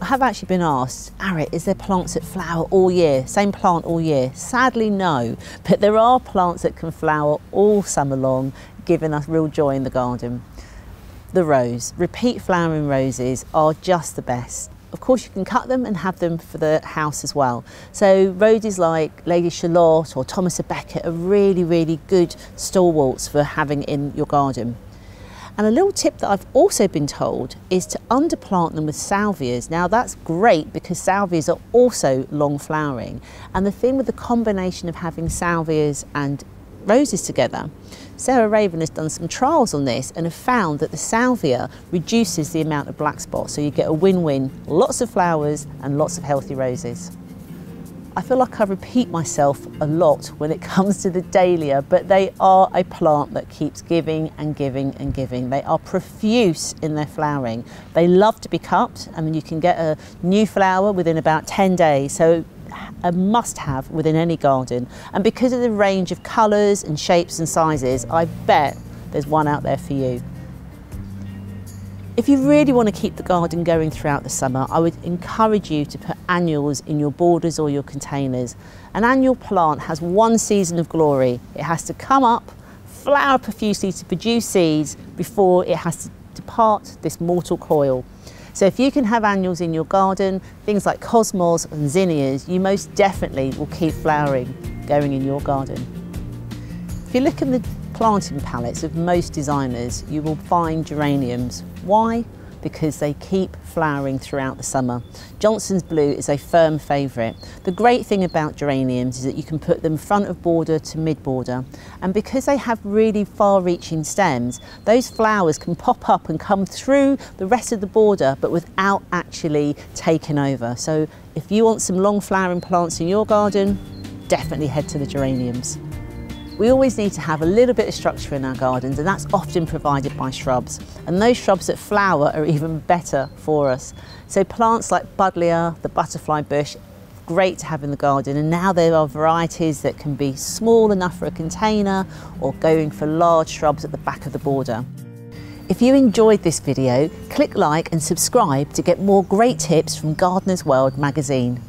have actually been asked, Arit, is there plants that flower all year, same plant all year? Sadly, no, but there are plants that can flower all summer long, giving us real joy in the garden. The rose, repeat flowering roses are just the best. Of course, you can cut them and have them for the house as well. So roses like Lady Charlotte or Thomas à Becket are really, really good stalwarts for having in your garden. And a little tip that I've also been told is to underplant them with salvias. Now that's great because salvias are also long flowering. And the thing with the combination of having salvias and roses together, Sarah Raven has done some trials on this and have found that the salvia reduces the amount of black spots, so you get a win-win, lots of flowers and lots of healthy roses. I feel like I repeat myself a lot when it comes to the dahlia, but they are a plant that keeps giving and giving and giving. They are profuse in their flowering. They love to be cut. I mean, you can get a new flower within about 10 days, so a must-have within any garden. And because of the range of colours and shapes and sizes, I bet there's one out there for you. If you really want to keep the garden going throughout the summer, I would encourage you to put annuals in your borders or your containers. An annual plant has one season of glory. It has to come up, flower profusely to produce seeds before it has to depart this mortal coil. So if you can have annuals in your garden, things like cosmos and zinnias, you most definitely will keep flowering going in your garden. If you look in the planting palettes of most designers, you will find geraniums. Why? Because they keep flowering throughout the summer. Johnson's Blue is a firm favourite. The great thing about geraniums is that you can put them front of border to mid border, and because they have really far-reaching stems, those flowers can pop up and come through the rest of the border but without actually taking over. So if you want some long flowering plants in your garden, definitely head to the geraniums. We always need to have a little bit of structure in our gardens, and that's often provided by shrubs. And those shrubs that flower are even better for us. So plants like Buddleia, the butterfly bush, great to have in the garden. And now there are varieties that can be small enough for a container or going for large shrubs at the back of the border. If you enjoyed this video, click like and subscribe to get more great tips from Gardener's World magazine.